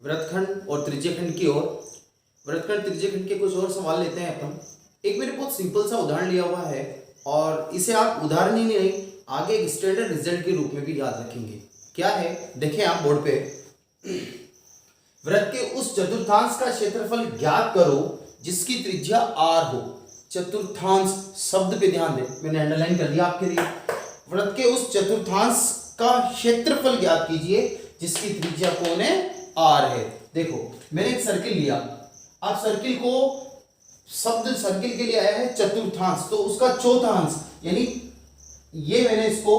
वृत्तखंड और त्रिज्यखंड की ओर। वृत्तखंड त्रिज्यखंड के कुछ और सवाल लेते हैं अपन। एक मैंने बहुत सिंपल सा उदाहरण लिया हुआ है और इसे आप उदाहरण ही नहीं आगे एक स्टैंडर्ड रिजल्ट के रूप में भी याद रखेंगे। क्या है देखें आप बोर्ड पे, वृत्त के उस चतुर्थांश का क्षेत्रफल ज्ञात करो जिसकी त्रिज्या r हो। चतुर्थांश शब्द पे ध्यान दें, मैंने अंडरलाइन कर दिया आपके लिए। वृत्त के उस चतुर्थांश का क्षेत्रफल ज्ञात कीजिए जिसकी त्रिज्या कौन है, r है। देखो मैंने एक सर्किल लिया, आप सर्किल को शब्द सर्किल के लिए आया है चतुर्थांश, तो उसका चौथांश यानी ये मैंने इसको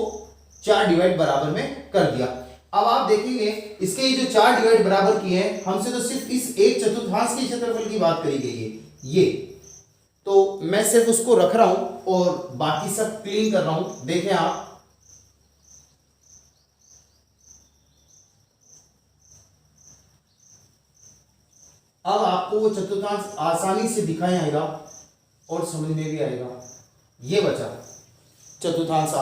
4 डिवाइड बराबर में कर दिया। अब आप देखेंगे इसके ये जो 4 डिवाइड बराबर किए हैं, हमसे तो सिर्फ इस एक चतुर्थांश के क्षेत्रफल की बात करी गई है ये, तो मैं सिर्फ उसको रख रहा हूं और बाकी सब क्लीन कर रहा हूं। देखें आप, अब आपको वो चतुर्थांश आसानी से दिखाई आएगा और समझ में भी आएगा। ये बचा चतुर्थांश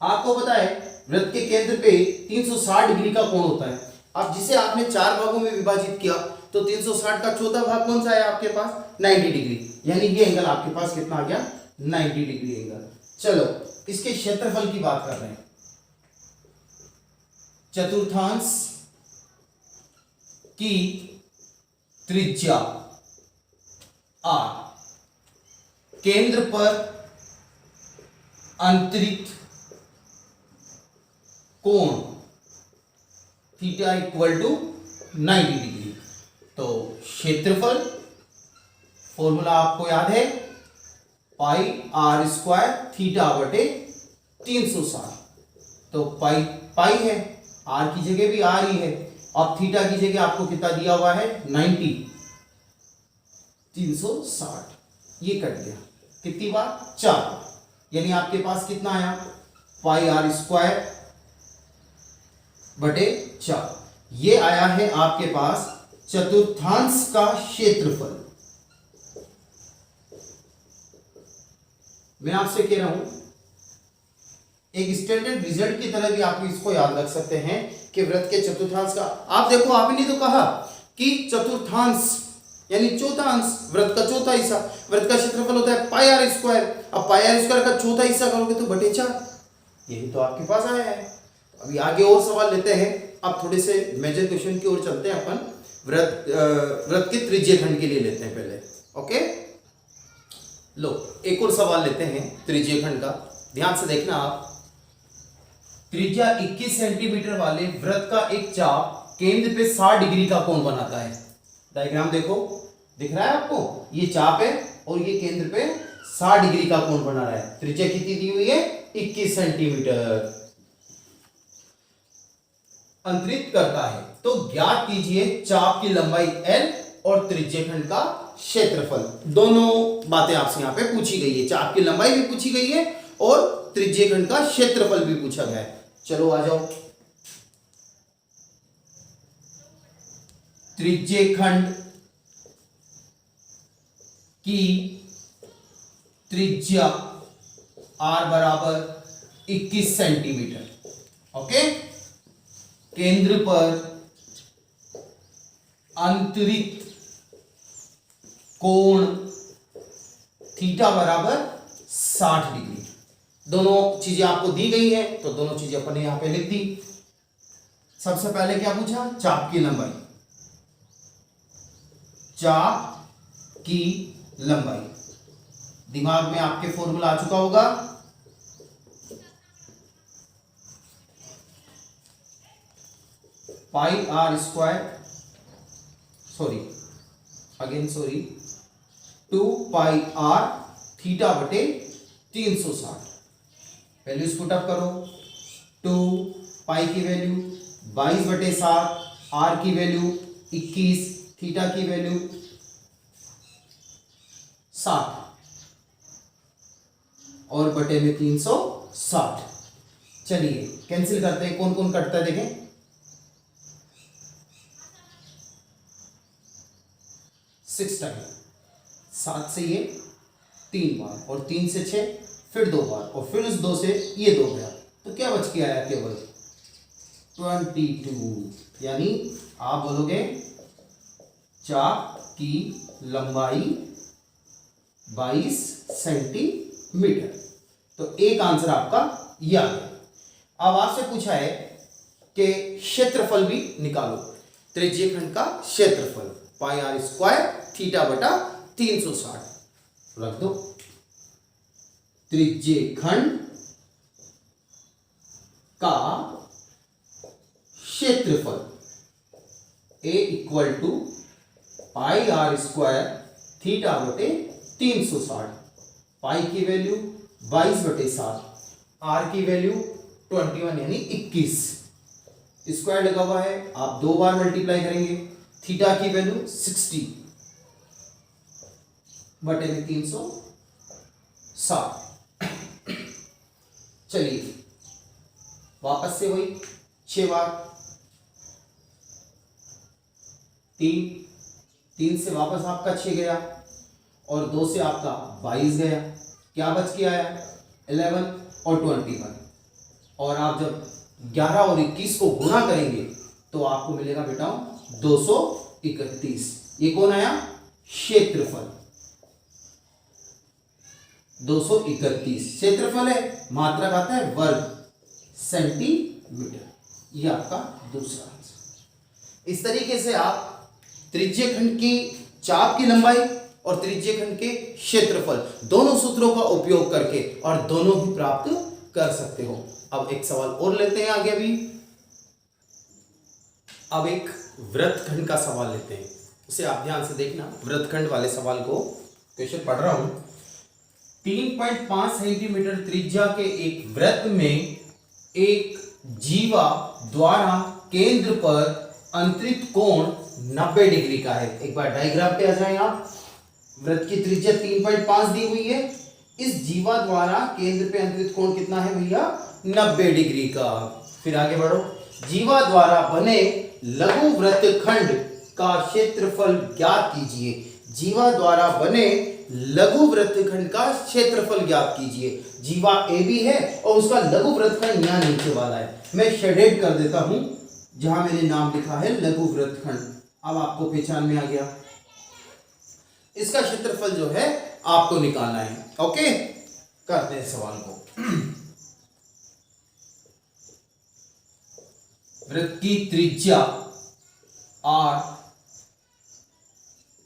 आपको पता है वृत्त के केंद्र पे 360 डिग्री का कोण होता है। अब जिसे आपने 4 भागों में विभाजित किया तो 360 का चौथा भाग कौन सा है आपके पास, 90 डिग्री, यानी ये एंगल आपके पास कितना आ गया, 90 डिग्री एंगल। चलो इसके क्षेत्रफल की बात कर रहे हैं। चतुर्थांश की त्रिज्या r, केंद्र पर अंतरित कोण थीटा इक्वल टू 90 डिग्री। तो क्षेत्रफल फॉर्मूला आपको याद है, पाई r स्क्वायर थीटा बटे 360। तो पाई है, r की जगह भी r ही है, अब थीटा की जगह आपको कितना दिया हुआ है 90, 360, ये कट गया कितनी बार, 4, यानी आपके पास कितना आया, पाई r स्क्वायर बटे 4। ये आया है आपके पास चतुर्थांश का क्षेत्रफल। मैं आपसे कह रहा हूं एक स्टैंडर्ड रिजल्ट की तरह भी आप इसको याद रख सकते हैं कि वृत्त के चतुर्थांश का, आप देखो आपने तो कहा कि चतुर्थांश यानी चौथा अंश, वृत्त का चौथा हिस्सा, वृत्त का क्षेत्रफल होता है पाई r स्क्वायर। अब पाई r स्क्वायर का चौथा हिस्सा करोगे तो बटे 4, यही तो आपके पास आया है। अभी आगे और सवाल लेते हैं। अब थोड़े से मेजर क्वेश्चन की ओर चलते हैं अपन। वृत्त के त्रिज्यखंड के लिए लेते हैं पहले। ओके, लो एक और सवाल लेते हैं त्रिज्यखंड का, ध्यान से देखना आप। त्रिज्या 21 सेंटीमीटर वाले वृत्त का एक चाप केंद्र पे 60 डिग्री का कोण बनाता है। डायग्राम देखो, दिख रहा है आपको, ये चाप है और ये केंद्र पे 60 डिग्री का कोण बना रहा है। त्रिज्या कितनी दी हुई है, 21 सेंटीमीटर अंतरित करता है। तो ज्ञात कीजिए चाप की लंबाई l और त्रिज्यखंड का क्षेत्रफल। दोनों बातें आपसे यहां पे पूछी गई है, चाप की लंबाई भी पूछी गई है और त्रिज्यखंड का क्षेत्रफल भी पूछा गया है। चलो आ जाओ, त्रिज्यखंड की त्रिज्या r बराबर 21 सेंटीमीटर। ओके, केंद्र पर अंतरित कोण थीटा बराबर 60 डिग्री। दोनों चीजें आपको दी गई है तो दोनों चीजें अपन ने यहां पे लिख दी। सबसे पहले क्या पूछा, चाप की लंबाई, चाप की लंबाई दिमाग में आपके फॉर्मूला आ चुका होगा, पाई r स्क्वायर, सॉरी 2 पाई r थीटा बटे 360। वैल्यूज पुट अप करो, 2 पाई की वैल्यू 22 बटे 7, r की वैल्यू 21, थीटा की वैल्यू 60 और बटे में 360। चलिए कैंसिल करते हैं, कौन कौन कटता है देखें, 6 टाइम, 7 से ये 3 बार और 3 से 6 फिर 2 बार और फिर उस 2 से ये 2 गया, तो क्या बच के आया, केवल 22, यानी आप बोलोगे चाप की लंबाई 22 सेंटीमीटर। तो एक आंसर आपका यह आ गया। अब आपसे पूछा है कि क्षेत्रफल भी निकालो। त्रिज्यीय खंड का क्षेत्रफल पाई आर स्क्वायर थीटा बटा 360 रख दो। त्रिज्यीय खंड का क्षेत्रफल A equal to pi r square theta बटे 360। पाई की वैल्यू 22/7, आर की वैल्यू 21 यानी 21, स्क्वायर लगा हुआ है, आप 2 बार मल्टीप्लाई करेंगे। थीटा की वैल्यू 60 बटे में 360। चलिए वापस से वही 6 बार, 3 से वापस आपका 6 गया और 2 से आपका 22 गया। क्या बच के आया 11 और 21। और आप जब 11 और 21 को गुणा करेंगे तो आपको मिलेगा बेटा 231। ये कौन आया क्षेत्रफल 231 क्षेत्रफल है, मात्रक आता है वर्ग सेंटीमीटर। ये आपका दूसरा आंसर। इस तरीके से आप त्रिज्यीय खंड की चाप की लंबाई और त्रिज्यीय खंड के क्षेत्रफल दोनों सूत्रों का उपयोग करके और दोनों भी प्राप्त कर सकते हो। अब एक सवाल और लेते हैं आगे। अभी अब एक वृत्तखंड का सवाल लेते हैं, उसे आप ध्यान से देखना। वृत्तखंड वाले सवाल को क्वेश्चन पढ़ रहा हूं। 3.5 सेंटीमीटर त्रिज्या के एक वृत्त में एक जीवा द्वारा केंद्र पर अंतरित कोण 90 डिग्री का है। एक बार डायग्राम पे आ जाएं आप। वृत्त की त्रिज्या 3.5 दी हुई है। इस जीवा द्वारा केंद्र पे अंतरित कोण कितना है भैया 90 डिग्री का। फिर आगे बढ़ो। जीवा द्वारा बने लघु वृत्तखंड का क्षेत्रफल ज्ञात कीजिए। जीवा द्वारा बने लघु वृत्तखंड का क्षेत्रफल ज्ञात कीजिए। जीवा ए बी है और उसका लघु वृत्तखंड यहां नीचे वाला है। मैं शेडेड कर देता हूं जहां मैंने नाम लिखा है लघु वृत्तखंड। अब आपको पहचान में आ गया। इसका क्षेत्रफल जो है आपको निकालना है। ओके, करते हैं सवाल को। वृत्त की त्रिज्या r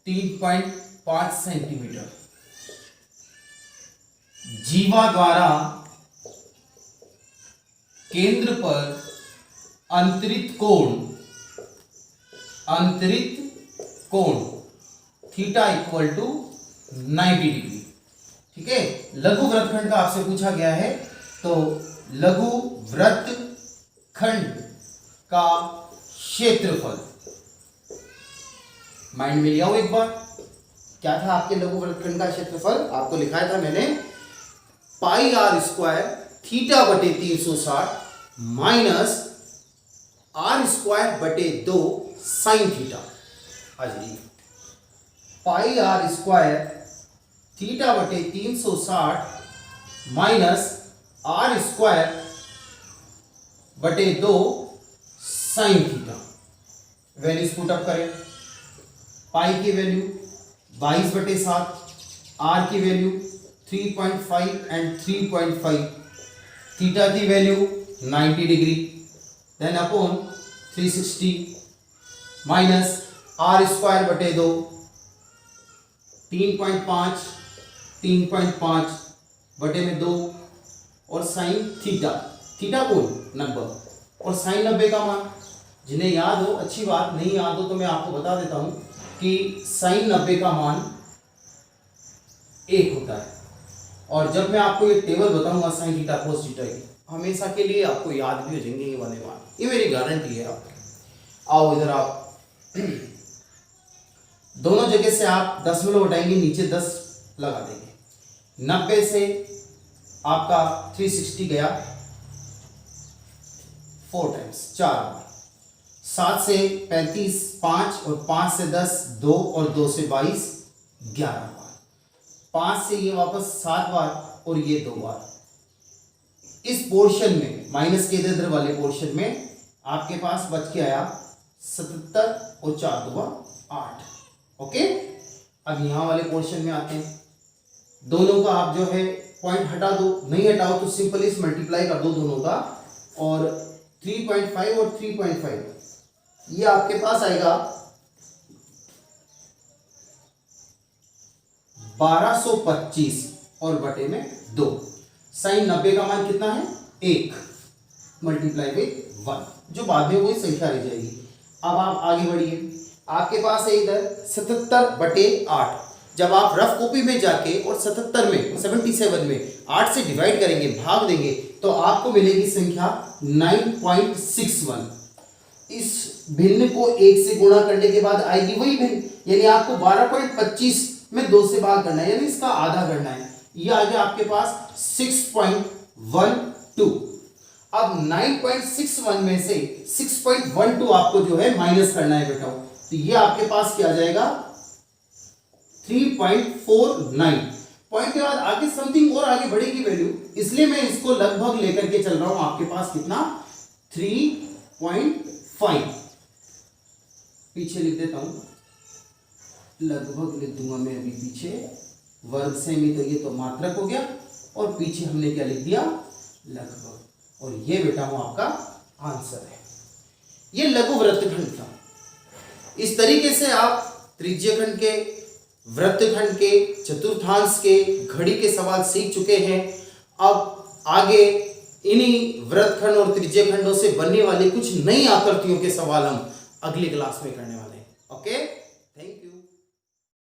3.5 सेंटीमीटर। जीवा द्वारा केंद्र पर अंतरित कोण थीटा इक्वल टू 90 डिग्री। ठीक है, लघु वृत्तखंड का आपसे पूछा गया है, तो लघु वृत्तखंड का क्षेत्रफल माइंड में लिया हो एक बार। क्या था आपके लघु वृत्तखंड का क्षेत्रफल? आपको लिखाया था मैंने पाई आर स्क्वायर थीटा बटे 360 माइनस आर स्क्वायर बटे 2 साइन थीटा। हाजिरी पाई आर स्क्वायर थीटा बटे 360 माइनस आर स्क्वायर बटे 2 sine theta. Values put up करें। पाई की वैल्यू 22/7, आर की वैल्यू 3.5 एंड 3.5, थीटा की value 90 degree, then upon 360 minus r square बटे 2 3.5 बटे में 2 और साइन थीटा। थीटा कौन 90 और साइन 90 का मान। जिन्हें याद हो अच्छी बात, नहीं याद हो तो मैं आपको बता देता हूं कि साइन 90 का मान 1 होता है। और जब मैं आपको ये टेबल बताऊंगा साइन थीटा कोस थीटा की, हमेशा के लिए आपको याद भी हो जाएंगे ये वाले मान। ये मेरी गारंटी है आपकी। आओ इधर आप दोनों जगह से आप 10 उठाएंगे, नीचे 10 लगा देंगे। 90 से आपका 360 गया 4 टाइम्स 4 बार। 7 से 35 5 और 5 से 10 2 और 2 से 22 11 बार। 5 से ये वापस 7 बार और ये 2 बार। इस पोर्शन में माइनस के इधर वाले पोर्शन में आपके पास बच के आया 77 और 4 दूना 8। ओके, अब यहां वाले पोर्शन में आते हैं। दोनों का आप जो है पॉइंट हटा दो, नहीं हटाओ तो सिंपली इस मल्टीप्लाई कर दो दोनों का, और 3.5 और 3.5 ये आपके पास आएगा 1225 और बटे में 2। साइन 90 का मान कितना है 1 मल्टीप्लाई विद 1, जो बाद में वही संख्या रह जाएगी। अब आप आगे बढ़िए, आपके पास है इधर 77/8। जब आप रफ कॉपी में जाके और 77 में 8 से डिवाइड करेंगे, भाग देंगे, तो आपको मिलेगी संख्या 9.61। इस भिन्न को 1 से गुणा करने के बाद आएगी वही भिन्न, यानी आपको 12.25 में 2 से भाग करना है, यानी इसका आधा करना है। ये आ गया आपके पास 6.12। अब 9.61 में से 6.12 आपको जो है माइनस करना है बेटा, तो ये आपके पास क्या आ जाएगा 3.49। पॉइंट के बाद आगे समथिंग और आगे बढ़ेगी वैल्यू, इसलिए मैं इसको लगभग लेकर के चल रहा हूं। आपके पास कितना 3.5, पीछे लिख देता हूं, लगभग लिख दूंगा मैं अभी पीछे, वर्ग सेमी तो ये तो मात्रक हो गया, और पीछे हमने क्या लिख दिया लगभग, और ये बेटा वो आपका आंसर है। ये लघु वृत्तखंड था। इस तरीके से आप त्रिज्यखंड के, वृत्तखंड के, चतुर्थांश के, घड़ी के सवाल सीख चुके हैं। अब आगे इन्हीं वृत्तखंड और त्रिज्यखंडों से बनने वाली कुछ नई आकृतियों के सवाल हम अगली क्लास में करने वाले हैं। ओके।